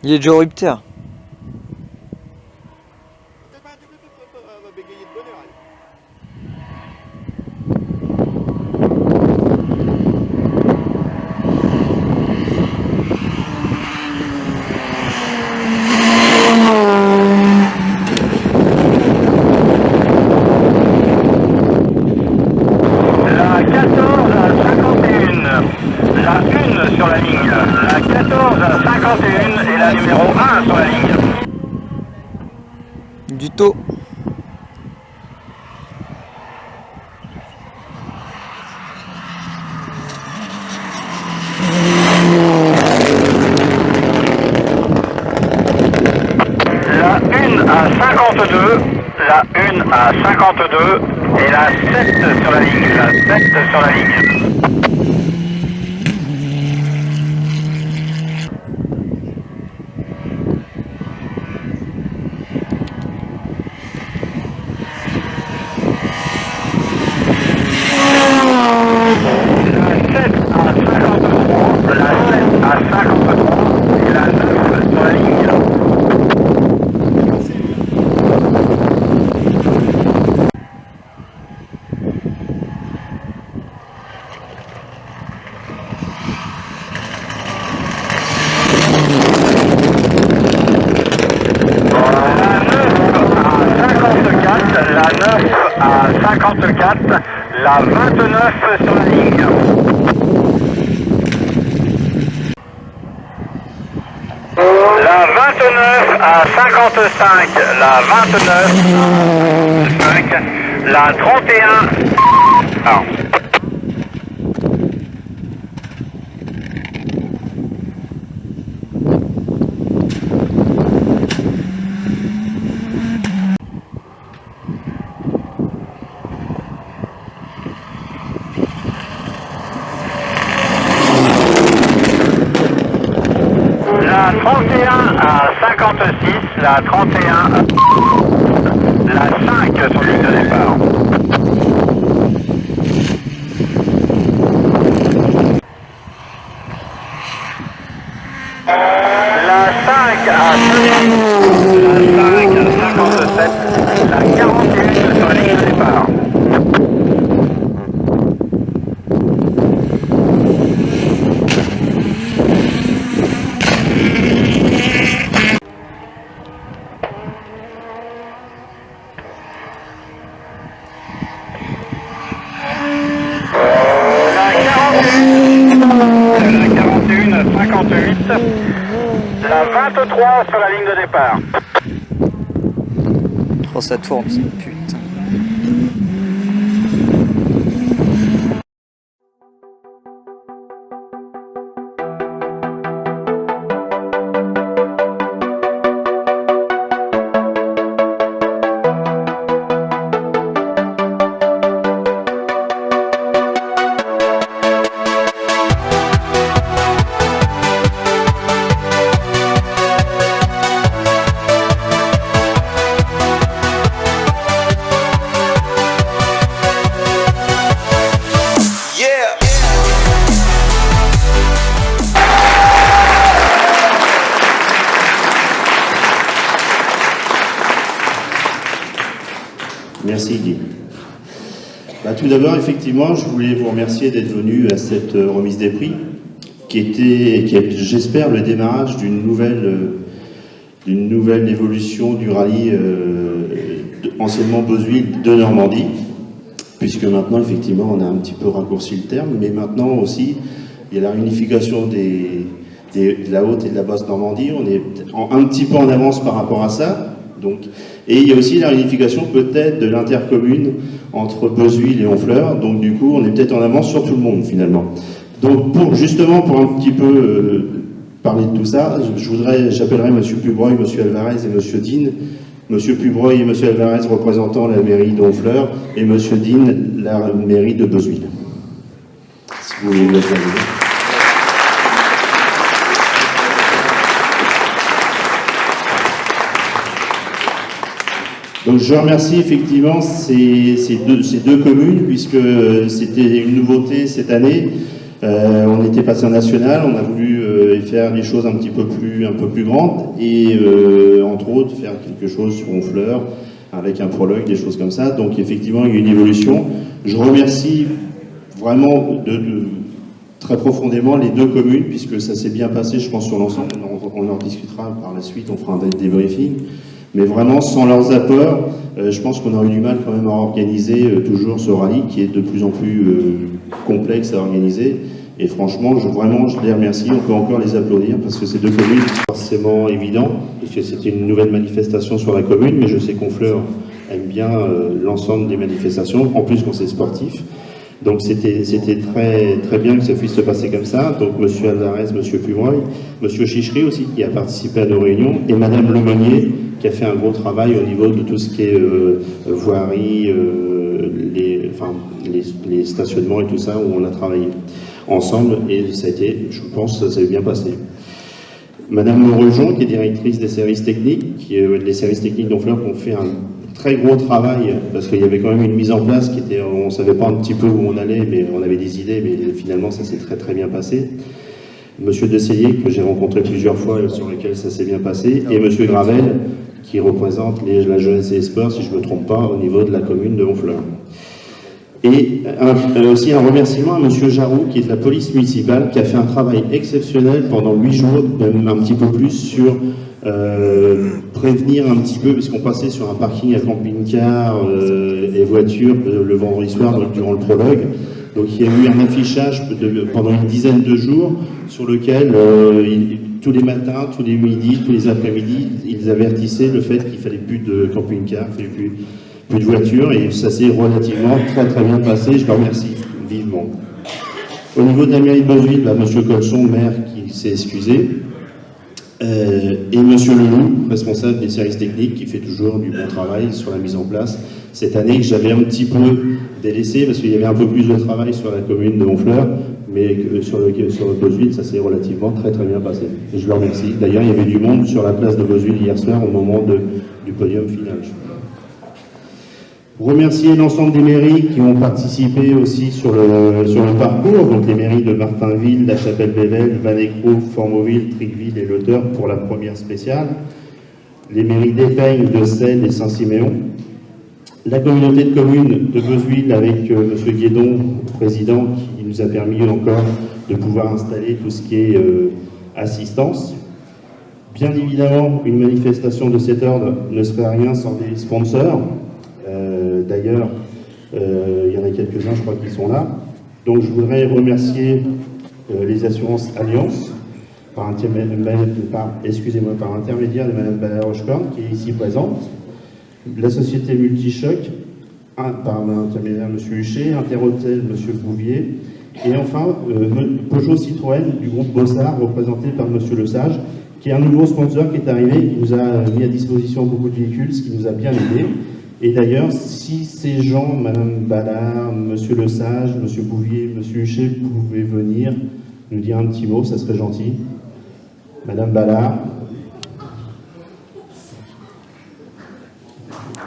Il est déjà au rupteur. La 14 à 51, la 1 sur la ligne, la 14 à 51 et la numéro 1 sur la ligne. Du taux. La 1 à 52, la 1 à 52 et la 7 sur la ligne, la 7 sur la ligne. La 7 à 53, la 7 à 53 et la 9 sur la ligne. La 9 à 54, la 29 sur la ligne. La 29 à 55, la 29 à 5, la 31. Ah. La 31 à 56, la 31, la 5 sur ligne de départ. La 5 à 57, la 5 à 57, la 41 sur la ligne de départ. La 41 à 58, la 23 sur la ligne de départ. Oh, ça tourne, putain. Merci Guy. Tout d'abord, effectivement, je voulais vous remercier d'être venu à cette remise des prix, qui est, j'espère, le démarrage d'une nouvelle évolution du rallye anciennement Boswil de Normandie, puisque maintenant, effectivement, on a un petit peu raccourci le terme, mais maintenant aussi, il y a la réunification de la haute et de la basse Normandie. On est un petit peu en avance par rapport à ça. Donc, et il y a aussi la réunification peut-être de l'intercommune entre Boswil et Honfleur. Donc du coup, on est peut-être en avance sur tout le monde finalement. Donc justement, pour un petit peu parler de tout ça, j'appellerai M. Pubreuil, M. Alvarez et M. Dean. M. Pubreuil et M. Alvarez représentant la mairie d'Honfleur et M. Dean la mairie de Boswil. Si vous voulez le faire. Donc je remercie effectivement ces deux communes, puisque c'était une nouveauté cette année. On était passé en national, on a voulu faire des choses un peu plus grandes et entre autres faire quelque chose sur Honfleur avec un prologue, des choses comme ça. Donc effectivement, il y a une évolution. Je remercie vraiment très profondément les deux communes puisque ça s'est bien passé, je pense, sur l'ensemble. On en discutera par la suite, on fera un débriefing. Mais vraiment, sans leurs apports, je pense qu'on aurait eu du mal quand même à organiser toujours ce rallye qui est de plus en plus complexe à organiser. Et franchement, je les remercie. On peut encore les applaudir parce que ces deux communes, c'est forcément évident, puisque c'était une nouvelle manifestation sur la commune, mais je sais qu'Honfleur aime bien l'ensemble des manifestations, en plus quand c'est sportif. Donc c'était très, très bien que ça puisse se passer comme ça. Donc M. Alvarez, M. Pumoy, M. Chichery aussi qui a participé à nos réunions, et Mme Lemonnier qui a fait un gros travail au niveau de tout ce qui est voirie, les stationnements et tout ça, où on a travaillé ensemble, et ça a été, je pense, ça s'est bien passé. Madame Morejon, qui est directrice des services techniques, les services techniques d'Honfleur qui ont fait un très gros travail, parce qu'il y avait quand même une mise en place qui était, on ne savait pas un petit peu où on allait, mais on avait des idées, mais finalement ça s'est très très bien passé. Monsieur Decellier, que j'ai rencontré plusieurs fois et sur lequel ça s'est bien passé, et Monsieur Gravel, qui représente la jeunesse et les sports, si je ne me trompe pas, au niveau de la commune de Honfleur. Et aussi un remerciement à Monsieur Jarou, qui est de la police municipale, qui a fait un travail exceptionnel pendant 8 jours, même un petit peu plus, sur prévenir un petit peu, puisqu'on passait sur un parking à camping-car et voitures le vendredi soir, donc durant le prologue. Donc il y a eu un affichage pendant une dizaine de jours sur lequel tous les matins, tous les midis, tous les après-midi, ils avertissaient le fait qu'il fallait plus de camping-car, qu'il fallait plus de voitures, et ça s'est relativement très très bien passé. Je leur remercie vivement. Au niveau de la mairie de Beauville, M. Colson, maire, qui s'est excusé, et M. Leloup, responsable des services techniques, qui fait toujours du bon travail sur la mise en place. Cette année, que j'avais un petit peu délaissé, parce qu'il y avait un peu plus de travail sur la commune de Honfleur, mais sur le Beauville, ça s'est relativement très très bien passé. Et je leur remercie. D'ailleurs, il y avait du monde sur la place de Beauville hier soir au moment du podium final. Remercier l'ensemble des mairies qui ont participé aussi sur le parcours, donc les mairies de Martinville, La Chapelle-Bével, Vanécroux, Formoville, Tricqueville et L'Auteur pour la première spéciale, les mairies d'Épeigne, de Selle et Saint-Siméon, la communauté de communes de Beauville avec M. Guédon, président, qui nous a permis encore de pouvoir installer tout ce qui est assistance. Bien évidemment, une manifestation de cet ordre ne serait rien sans des sponsors. D'ailleurs, il y en a quelques-uns, je crois, qui sont là. Donc, je voudrais remercier les assurances Alliance, par intermédiaire de Mme Bala Rochecorn, qui est ici présente, la société Multichoc, par l'intermédiaire de M. Huchet, Interhotel, M. Bouvier, et enfin, Peugeot Citroën du groupe Bossard, représenté par M. Lesage, qui est un nouveau sponsor qui est arrivé, qui nous a mis à disposition beaucoup de véhicules, ce qui nous a bien aidé. Et d'ailleurs, si ces gens, Mme Ballard, M. Lesage, M. Bouvier, M. Huchet, pouvaient venir nous dire un petit mot, ça serait gentil. Mme Ballard.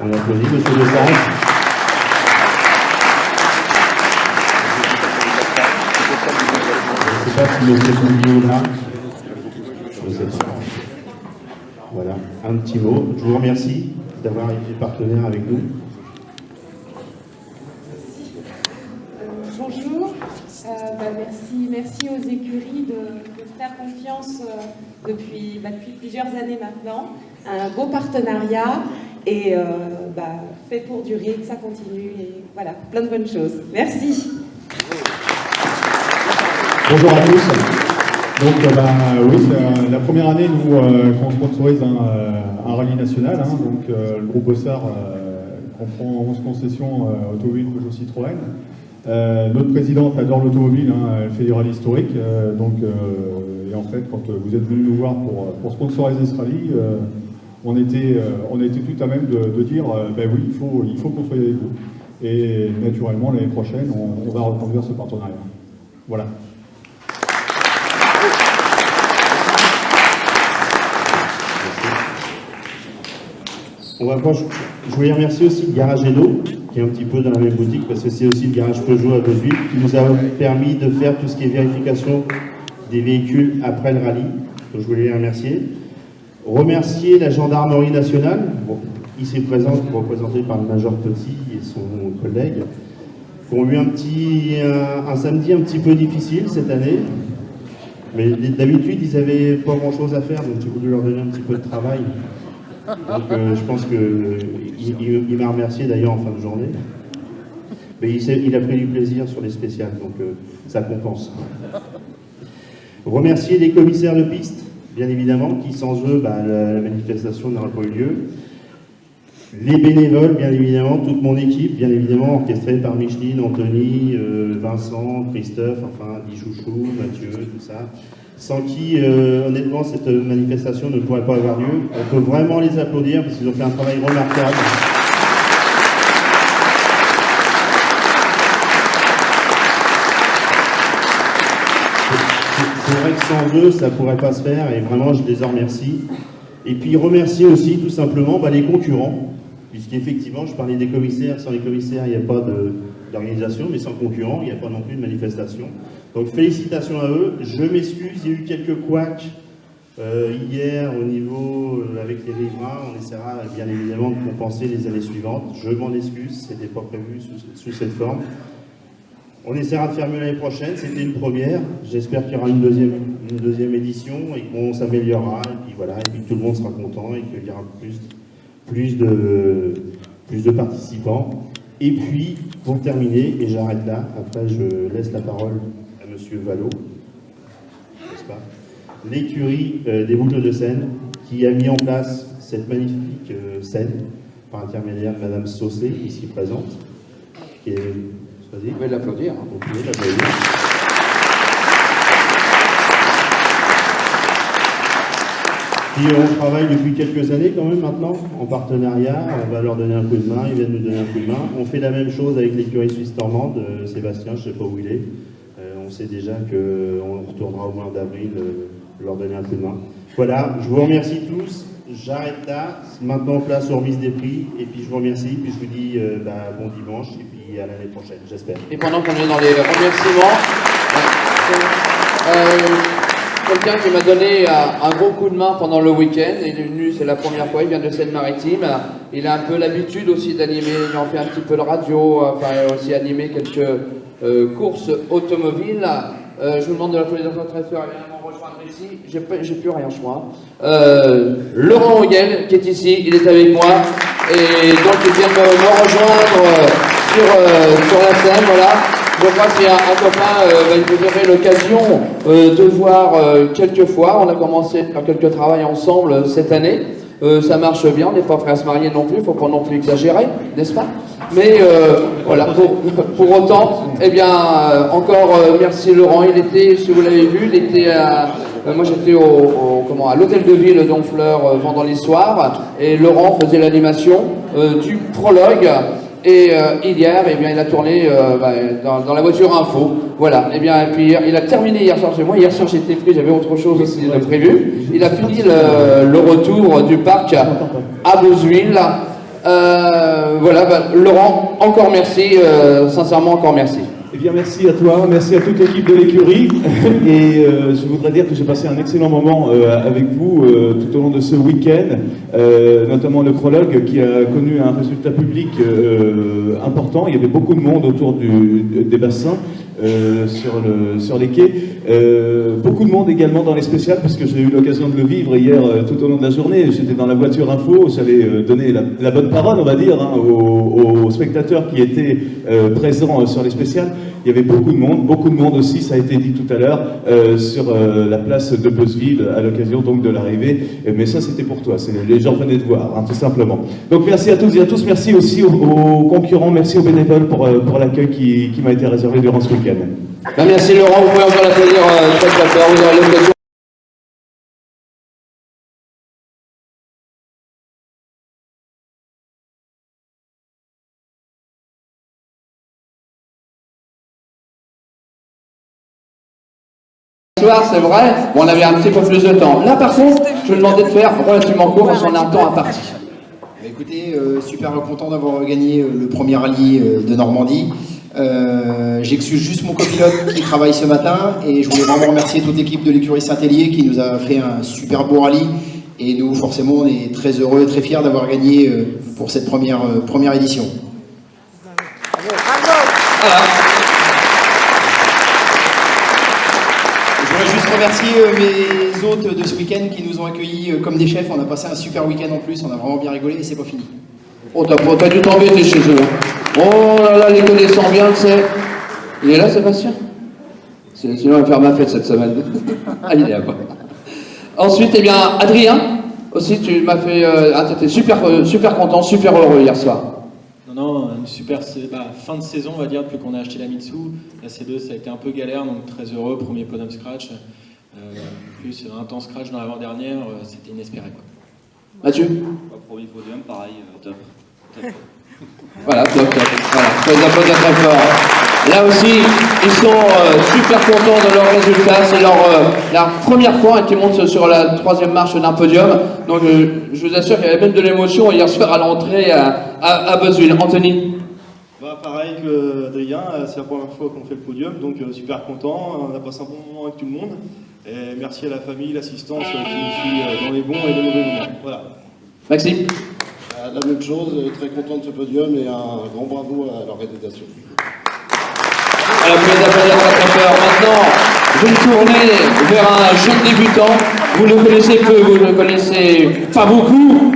On applaudit M. Lesage. Je ne sais pas si M. Bouvier est là. Je ne sais pas. Voilà, un petit mot. Je vous remercie d'avoir été partenaire avec nous. Bonjour, merci aux écuries de faire confiance depuis plusieurs années maintenant. Un beau partenariat et fait pour durer, que ça continue et voilà, plein de bonnes choses. Merci. Bonjour à tous. Donc oui, c'est la première année qu'on sponsorise un rallye national. Donc le groupe Bossard comprend 11 concessions automobiles Peugeot Citroën. Notre présidente adore l'automobile, elle fait du rallye historique. Et en fait, quand vous êtes venus nous voir pour sponsoriser ce rallye, on était tout à même de dire oui, il faut qu'on soit avec vous. Et naturellement, l'année prochaine, on va reconduire ce partenariat. Voilà. Je voulais remercier aussi le garage Edo, qui est un petit peu dans la même boutique, parce que c'est aussi le garage Peugeot à Bezuy, qui nous a permis de faire tout ce qui est vérification des véhicules après le rallye. Donc je voulais les remercier. Remercier la gendarmerie nationale, ici présente, représentée par le major Petit et son collègue, qui ont eu un samedi un petit peu difficile cette année. Mais d'habitude, ils n'avaient pas grand-chose à faire, donc j'ai voulu leur donner un petit peu de travail. Donc je pense qu'il m'a remercié d'ailleurs en fin de journée. Mais il a pris du plaisir sur les spéciales, donc ça compense. Remercier les commissaires de piste, bien évidemment, qui sans eux, la manifestation n'aurait pas eu lieu. Les bénévoles, bien évidemment, toute mon équipe, bien évidemment, orchestrée par Micheline, Anthony, Vincent, Christophe, enfin, Dichouchou, Mathieu, tout ça. Sans qui, honnêtement, cette manifestation ne pourrait pas avoir lieu. On peut vraiment les applaudir parce qu'ils ont fait un travail remarquable. C'est vrai que sans eux, ça ne pourrait pas se faire et vraiment, je les en remercie. Et puis remercier aussi, tout simplement, les concurrents. Puisqu'effectivement, je parlais des commissaires, sans les commissaires, il n'y a pas d'organisation, mais sans concurrents, il n'y a pas non plus de manifestation. Donc félicitations à eux. Je m'excuse, il y a eu quelques couacs hier au niveau avec les riverains. On essaiera bien évidemment de compenser les années suivantes. Je m'en excuse, ce n'était pas prévu sous cette forme. On essaiera de faire mieux l'année prochaine, c'était une première. J'espère qu'il y aura une deuxième édition et qu'on s'améliorera. Et puis voilà, et puis tout le monde sera content et qu'il y aura plus de participants. Et puis, pour terminer, et j'arrête là, après je laisse la parole à Monsieur Vallot, n'est-ce pas, l'écurie des boucles de Seine, qui a mis en place cette magnifique scène par intermédiaire de Madame Saucé, ici présente, qui est... Vas-y. Vous pouvez l'applaudir. Vous pouvez l'applaudir. Puis on travaille depuis quelques années quand même maintenant, en partenariat, on va leur donner un coup de main, ils viennent nous donner un coup de main. On fait la même chose avec l'écurie suisse normande, Sébastien, je ne sais pas où il est. On sait déjà qu'on retournera au mois d'avril leur donner un coup de main. Voilà, je vous remercie tous, j'arrête là, maintenant place aux remises des prix, et puis je vous remercie, puis je vous dis bon dimanche, et puis à l'année prochaine, j'espère. Et pendant qu'on est dans les remerciements, quelqu'un qui m'a donné un gros coup de main pendant le week-end, il est venu, c'est la première fois, il vient de Seine-Maritime, il a un peu l'habitude aussi d'animer, il en fait un petit peu de radio, enfin il a aussi animé quelques courses automobiles. Je vous demande de l'applaudir très fort, il vient de me rejoindre ici, j'ai plus rien, je crois. Laurent Hoguel qui est ici, il est avec moi, et donc il vient de me rejoindre sur la scène, voilà. Je crois qu'il y a un copain, vous aurez l'occasion de voir quelques fois. On a commencé à faire quelques travaux ensemble cette année. Ça marche bien, on n'est pas prêt à se marier non plus, il ne faut pas non plus exagérer, n'est-ce pas? Mais voilà, pour autant, eh bien, encore merci Laurent. Il était, si vous l'avez vu, il était moi j'étais à l'hôtel de ville d'Honfleur vendredi soir, et Laurent faisait l'animation du prologue. Et hier, eh bien, il a tourné dans la voiture info. Voilà. Et bien, et puis il a terminé hier soir chez moi. Hier soir, j'étais pris, j'avais autre chose aussi de prévu. Il a fini le retour du parc à Bezuy. Voilà, Laurent, encore merci, sincèrement, encore merci. Eh bien, merci à toi, merci à toute l'équipe de l'écurie. Et je voudrais dire que j'ai passé un excellent moment avec vous tout au long de ce week-end, notamment le prologue qui a connu un résultat public important. Il y avait beaucoup de monde autour des bassins. Sur les quais. Beaucoup de monde également dans les spéciales, puisque j'ai eu l'occasion de le vivre hier tout au long de la journée. J'étais dans la voiture info, j'allais donner la bonne parole, on va dire, aux spectateurs qui étaient présents sur les spéciales. Il y avait beaucoup de monde aussi, ça a été dit tout à l'heure, sur la place de Beuzeville à l'occasion donc de l'arrivée. Mais ça, c'était pour toi, les gens venaient te voir, hein, tout simplement. Donc merci à tous et à tous, merci aussi aux concurrents, merci aux bénévoles pour l'accueil qui m'a été réservé durant ce week-end. Merci Laurent, vous pouvez encore l'applaudir très fort, vous aurez l'occasion. C'est vrai, on avait un petit peu plus de temps. Là par contre, je vous demandais de faire relativement court parce qu'on a un temps à partir. Écoutez, super content d'avoir gagné le premier rallye de Normandie. J'excuse juste mon copilote qui travaille ce matin et je voulais vraiment remercier toute l'équipe de l'écurie Saint-Hélier qui nous a fait un super beau rallye. Et nous, forcément, on est très heureux et très fiers d'avoir gagné pour cette première édition. Voilà. Je voudrais juste remercier mes hôtes de ce week-end qui nous ont accueillis comme des chefs. On a passé un super week-end en plus, on a vraiment bien rigolé et c'est pas fini. Oh, t'as dû t'embêter chez eux. Oh là là, les connaissant bien, tu sais. Il est là, Sébastien? Sinon, il va faire ma fête cette semaine. Ah, il est là, quoi. Ensuite, eh bien, Adrien, aussi, tu m'as fait... t'étais super content, super heureux hier soir. Non, une super fin de saison, on va dire, depuis qu'on a acheté la Mitsu. La C2, ça a été un peu galère, donc très heureux, premier podium scratch. Plus un temps scratch dans l'avant-dernière, c'était inespéré, quoi. Mathieu? Premier podium, pareil, top. Voilà, top. Voilà, très applaudissements très fort. Là aussi, ils sont super contents de leur résultat. C'est leur première fois qu'ils montent sur la troisième marche d'un podium. Donc, je vous assure qu'il y avait même de l'émotion hier soir à l'entrée à Beuzeville. Anthony? Pareil que Adrien, c'est la première fois qu'on fait le podium, donc super content. On a passé un bon moment avec tout le monde. Et merci à la famille, l'assistance qui nous suit dans les bons et les mauvais moments. Voilà. Maxime? La même chose, très content de ce podium et un grand bravo à l'organisation. Alors, vous les applaudissements très fort. Maintenant, je vais me tourner vers un jeune débutant. Vous le connaissez peu, vous le connaissez pas beaucoup.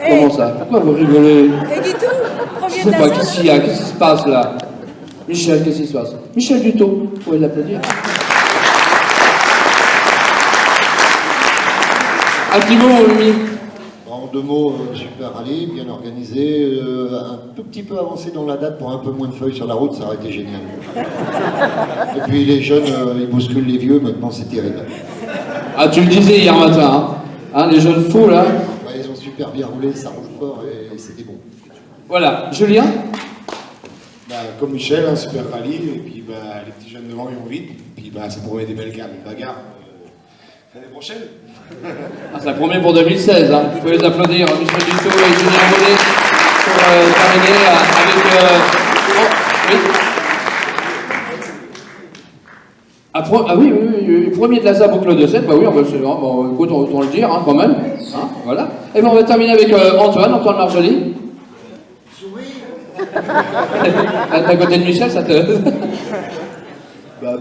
Comment ça? Pourquoi vous rigolez? Et du tout, Je sais pas, qu'est-ce qui se passe là? Michel, qu'est-ce qui se passe? Michel Dutot, vous pouvez l'applaudir. Un petit mot, Mimi. En deux mots, super rallye, bien organisé, un tout petit peu avancé dans la date pour un peu moins de feuilles sur la route, ça aurait été génial. Et puis les jeunes, ils bousculent les vieux, maintenant c'est terrible. Ah, tu le disais hier matin, hein, les jeunes fous là. Ouais, ils ont super bien roulé, ça roule fort et c'était bon. Voilà, Julien? Comme Michel, un super rallye, et puis les petits jeunes devant ils vont vite, et puis ça promet des belles bagarres l'année prochaine. Ah, c'est la première pour 2016, hein. Vous pouvez les applaudir, Michel Dutot et Julien Vollet pour terminer avec... oui, premier de la ZAB au Clos de 7, bah oui, écoute, autant le dire, hein, quand même. Hein, voilà. Et bien on va terminer avec Antoine Marjoli. À côté de Michel, ça te...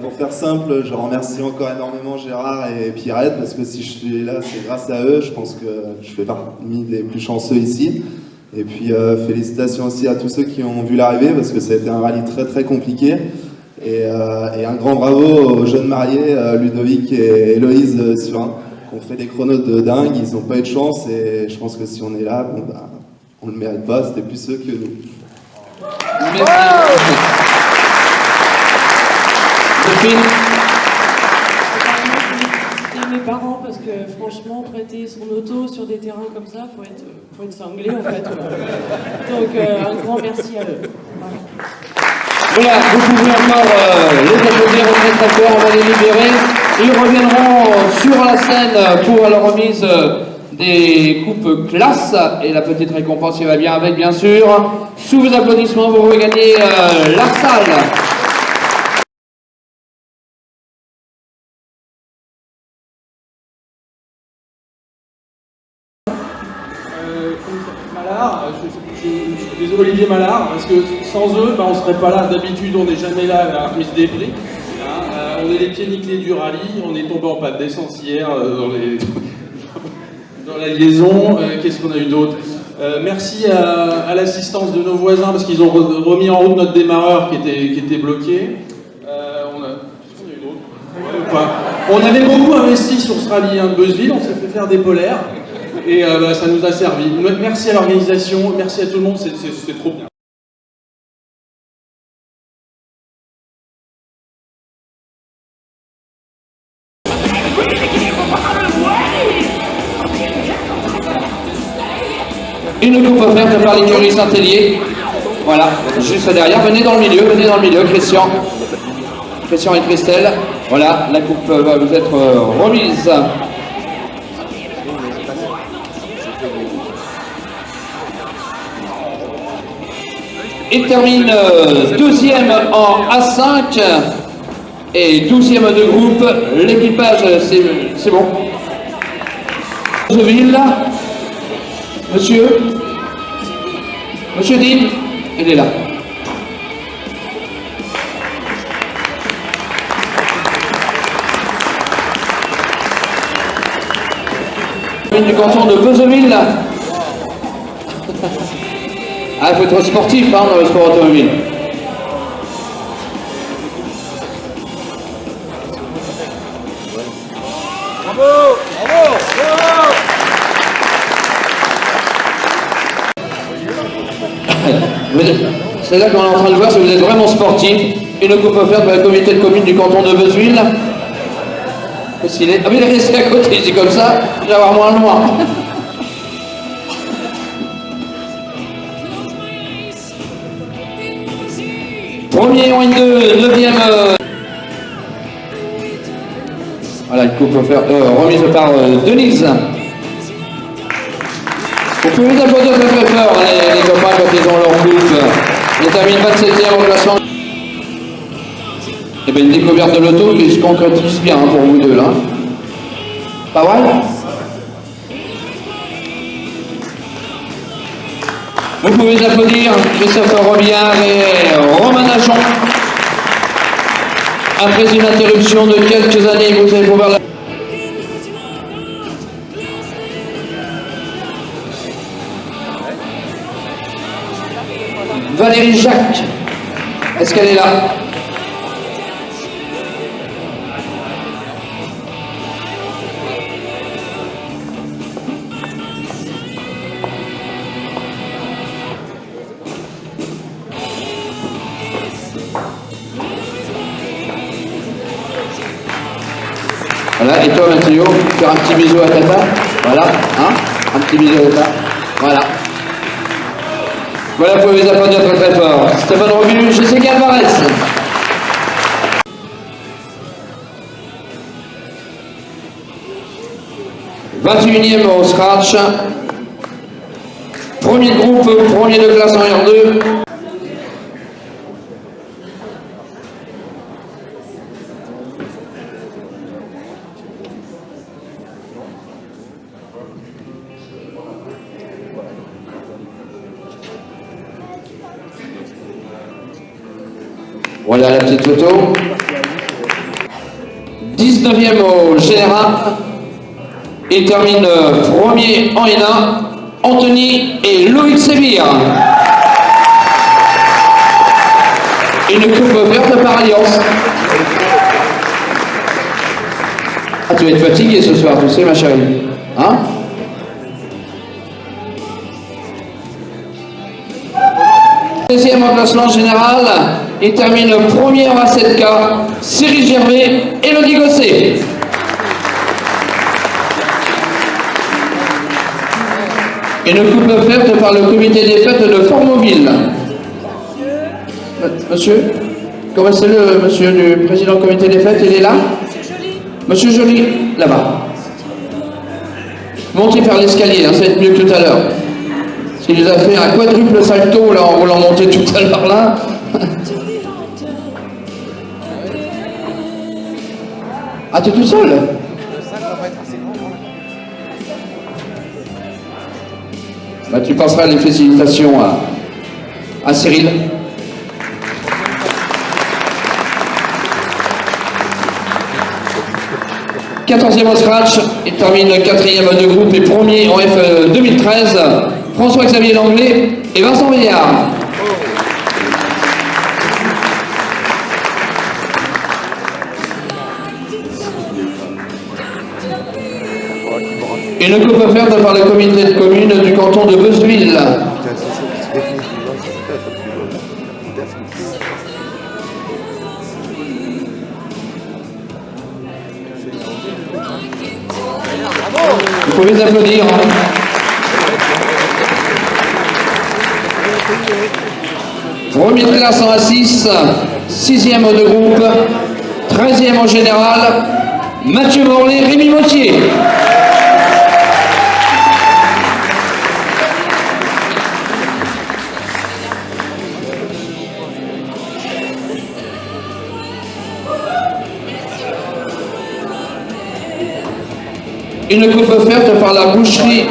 Pour faire simple, je remercie encore énormément Gérard et Pierrette parce que si je suis là, c'est grâce à eux. Je pense que je fais parmi des plus chanceux ici. Et puis félicitations aussi à tous ceux qui ont vu l'arrivée parce que ça a été un rallye très très compliqué. Et un grand bravo aux jeunes mariés, Ludovic et Héloïse Surin, qui ont fait des chronos de dingue. Ils n'ont pas eu de chance et je pense que si on est là, on ne le mérite pas. C'était plus eux que nous. Merci. C'était mes parents parce que franchement prêter son auto sur des terrains comme ça, faut être cinglé en fait. Donc un grand merci à eux. Voilà, vous pouvez encore les applaudir très très fort, on va les libérer. Ils reviendront sur la scène pour la remise des coupes classe et la petite récompense qui va bien avec, bien sûr. Sous vos applaudissements, vous regagnez la salle. Mallard, je suis désolé Olivier Mallard, parce que sans eux, on ne serait pas là. D'habitude, on n'est jamais là à la remise des prix. On est les pieds nickelés du rallye, on est tombé en panne d'essence hier dans la liaison. Qu'est-ce qu'on a eu d'autre? Merci à l'assistance de nos voisins, parce qu'ils ont remis en route notre démarreur qui était bloqué. On avait beaucoup investi sur ce rallye de Beuzeville, on s'est fait faire des polaires. Et ça nous a servi. Merci à l'organisation, merci à tout le monde, c'est trop bien. Une coupe offerte par l'écurie Saint-Hélier. Voilà, juste derrière, venez dans le milieu, Christian et Christelle. Voilà, la coupe va vous être remise. Il termine deuxième en A5 et 12e de groupe. L'équipage, c'est bon. Ville, Monsieur Dean, il est là. Du canton de Beuzeville. Ah, il faut être sportif hein, dans le sport automobile. Bravo, bravo, bravo. C'est là qu'on est en train de voir si vous êtes vraiment sportif. Une coupe offerte par le comité de commune du canton de Beuzeville. Ah mais il est resté à côté, c'est comme ça, je vais avoir moins loin. Premier en N2, 9e. Voilà, une coupe offerte, remise par Denise. Vous pouvez vous applaudir très fort, les copains, quand ils ont leur coupe. Ils terminent 27e au classement. Et bien une découverte de l'auto qui se concrétise bien pour vous deux là. Pas vrai? Vous pouvez applaudir Christophe Robillard et Romain Najon. Après une interruption de quelques années, vous allez pouvoir la... Valérie Jacques, est-ce qu'elle est là? Voilà, et toi Mathieu, faire un petit bisou à Tata. Voilà, hein, un petit bisou à Tata. Voilà. Voilà, vous pouvez les applaudir très très fort. Stéphane Robilu, Jessica Alvarez. « 21e au scratch. Premier de groupe, premier de classe en R2. Voilà la petite photo. 19e au général. Il termine premier en N1. Anthony et Loïc Séville. Une coupe offerte par Alliance. Ah, tu vas être fatigué ce soir, tu sais, ma chérie. Hein? Deuxième en classement général, il termine premier en A7K, Cyril Gervais et Elodie Gosset. Une coupe offerte par le comité des fêtes de Formoville. Monsieur? Comment c'est le monsieur du président du comité des fêtes? Il est là? Monsieur Joly, là-bas. Montez par l'escalier, hein, ça va être mieux que tout à l'heure. Parce qu'il nous a fait un quadruple salto là, en voulant monter tout à l'heure là. Ah, t'es tout seul? Bah, tu passeras les félicitations à Cyril. « 14e au scratch, il termine 4e de groupe et premier en F 2013, François-Xavier Langlais et Vincent Veillard. Une coupe offerte par le comité de commune du canton de Beuzeville. Vous pouvez applaudir. Premier de classe en A6, 6e de groupe, 13e en général, Mathieu Morlet, Rémi Mautier. Une coupe offerte par la boucherie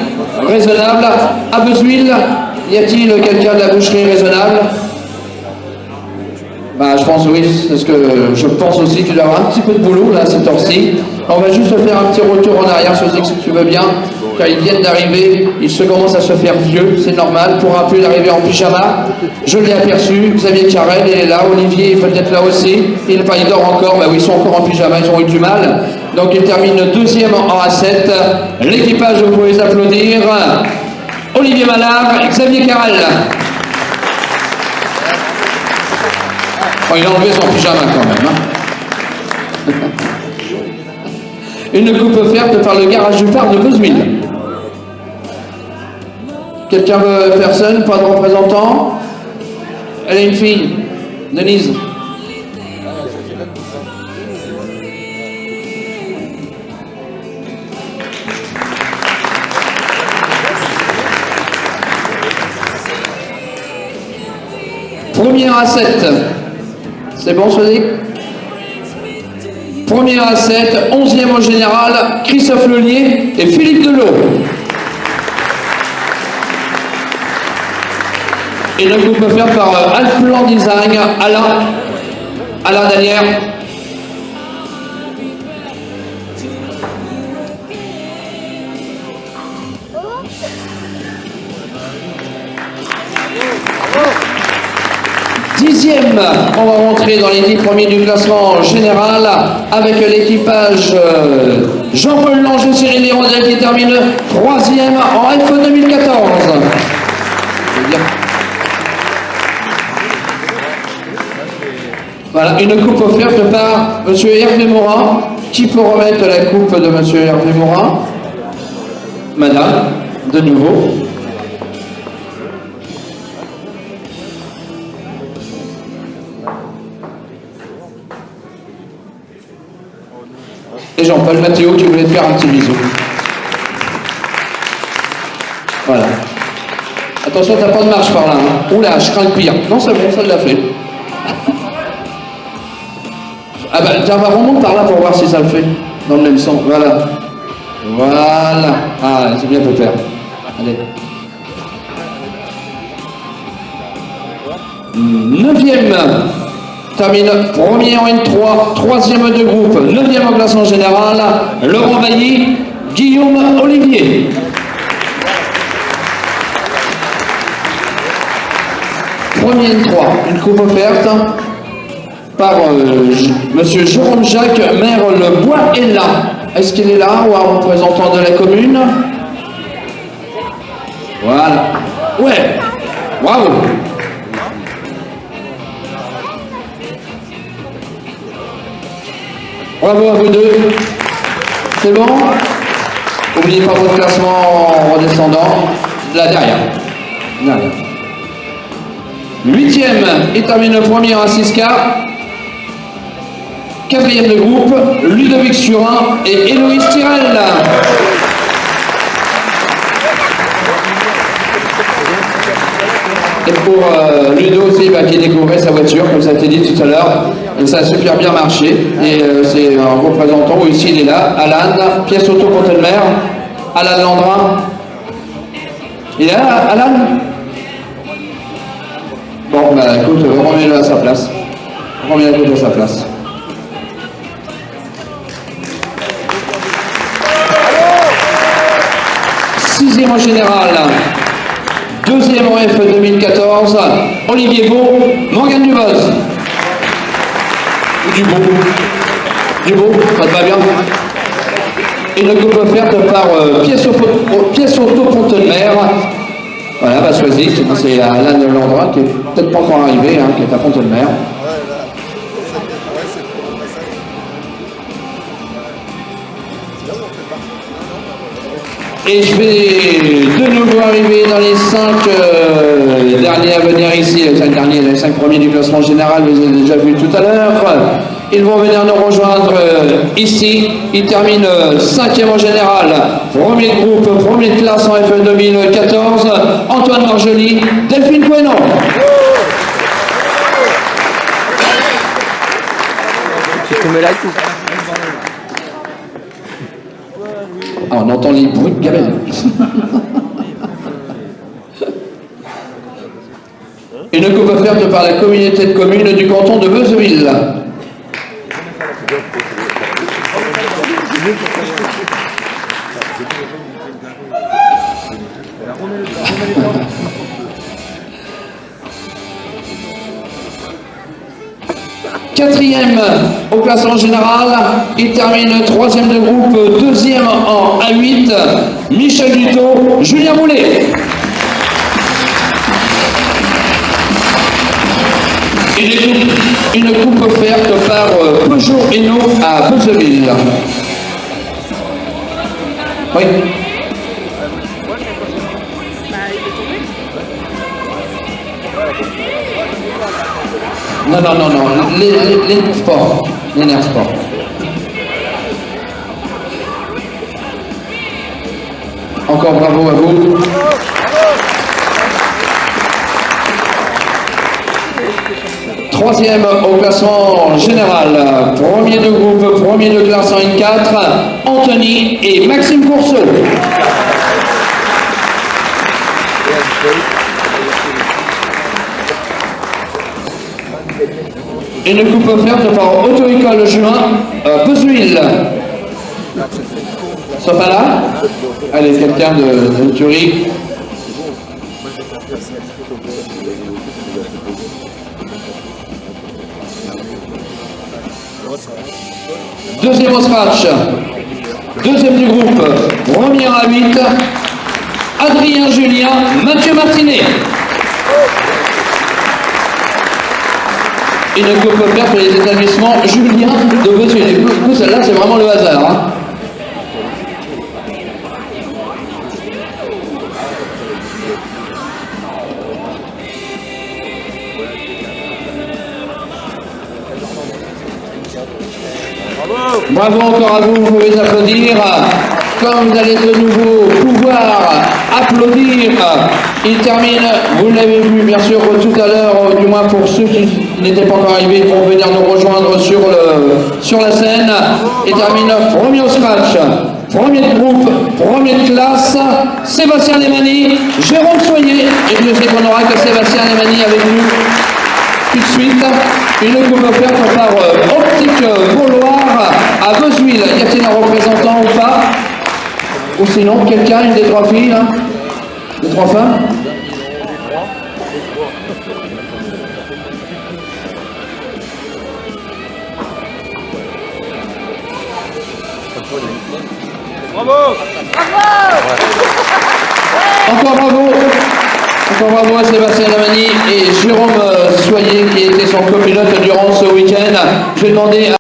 raisonnable à Beuzeville. Y a-t-il quelqu'un de la boucherie raisonnable? Bah, je pense oui, parce que je pense aussi qu'il doit y avoir un petit peu de boulot là, cette heure-ci. On va juste faire un petit retour en arrière, Sozik, si tu veux bien, car ils viennent d'arriver, ils se commencent à se faire vieux, c'est normal. Pour un peu d'arriver en pyjama, je l'ai aperçu, Xavier Carrel il est là, Olivier est peut-être là aussi, il dort encore, bah oui, ils sont encore en pyjama, ils ont eu du mal. Donc ils terminent deuxième en A7. L'équipage, vous pouvez les applaudir. Olivier Malard, Xavier Carrel. Oh, il a enlevé son pyjama quand même. Hein. Une coupe offerte par le garage du Phare de Beuzeville. Quelqu'un veut? Personne? Pas de représentant? Elle est une fille. Denise. Première à 7. C'est bon, Sozik? Première à 7, 11e au général, Christophe Lelier et Philippe Delot. Et le groupe offert par Alplan Design, Alain Danière. Dixième, on va rentrer dans les 10 premiers du classement général avec l'équipage Jean-Paul Lange, Cyril Hirondelle qui termine 3e en F 2014. Voilà, une coupe offerte par M. Hervé Morin. Qui peut remettre la coupe de M. Hervé Morin? Madame, de nouveau. Et Jean-Paul Mathéo qui voulait te faire un petit bisou. Voilà. Attention, t'as pas de marche par là. Hein. Oula, je crains le pire. Non, c'est bon, ça l'a fait. Ah bah, tiens, va remonte par là pour voir si ça le fait. Dans le même sens. Voilà. Voilà. Ah, c'est bien, Pépère. Allez. 9e. Termine premier en N3, 3e de groupe, 9e en classement général, Laurent Bailly, Guillaume Olivier. Premier N3, une coupe offerte par monsieur Jérôme Jacques, maire Le Bois est là. Est-ce qu'il est là ou un représentant de la commune? Voilà. Ouais. Bravo. Bravo à vous deux. C'est bon? N'oubliez pas votre classement en redescendant. Là derrière. Derrière. 8e, il termine le premier à 6K. 4e de groupe, Ludovic Surin et Héloïse Tirel. Et pour Ludo aussi, qui découvrait sa voiture, comme ça a été dit tout à l'heure, ça a super bien marché. Et c'est un représentant, ici il est là, Alan, pièce auto Pontelmer, Alan Landrin. Il est là, Alan? Bon, bah écoute, remets-le à sa place. Remets-le à sa place. Sixième en général. 2e en F 2014, Olivier Beau, Morgane Duboz. Du Beau, ça te va bien. Et une coupe offerte par pièce auto Pontelmer. Voilà, bah choisi, c'est Alain Landrin qui est peut-être pas encore arrivé, qui est à Pontelmer. Et je vais de nouveau arriver dans les 5 derniers à venir ici, les 5 premiers du classement général, vous avez déjà vu tout à l'heure. Ils vont venir nous rejoindre ici. Ils terminent 5e en général, premier de groupe, premier de classe en F 2014, Antoine Marjoli, Delphine Coenon. Tu te mets là et tout. Ah, on entend les bruits de gamelles. Une coupe offerte par la communauté de communes du canton de Beuzeville. Quatrième au classement général, il termine troisième de groupe, deuxième en A8, Michel Dutot, Julien Moulet. Une coupe offerte par Peugeot Hainaut à Beuzeville. Oui. Non, les sports, les nerfs sports. Encore bravo à vous. Troisième au classement général, premier de groupe, premier de classe en N4, Anthony et Maxime Courceau. Une coupe offerte par Auto-École Juin, Beuzeville. Sauf à là. Allez, quelqu'un de Thury. Deuxième au scratch. Deuxième du groupe. Première à 8. Adrien Julien, Mathieu Martinet. Une coupe offerte pour les établissements Julien de Beuzeville. Du coup, celle-là, c'est vraiment le hasard. Hein. Bravo encore à vous, vous pouvez applaudir. Comme vous allez de nouveau pouvoir applaudir, il termine, vous l'avez vu bien sûr tout à l'heure, du moins pour ceux qui n'étaient pas encore arrivés, ils vont venir nous rejoindre sur la scène. Il termine premier au scratch, premier de groupe, premier de classe, Sébastien Lemani, Jérôme Soyer, et je sais qu'on aura que Sébastien Lemani avec nous tout de suite. Une coupe offerte par Optique Vauloir à Beuzeville. Y a-t-il un représentant ou pas? Ou sinon, quelqu'un, une des trois filles, là? Des trois femmes? Bravo! Bravo! Encore bravo! Encore bravo à Sébastien Lamani et Jérôme Soyer qui était son copilote durant ce week-end. Je vais demander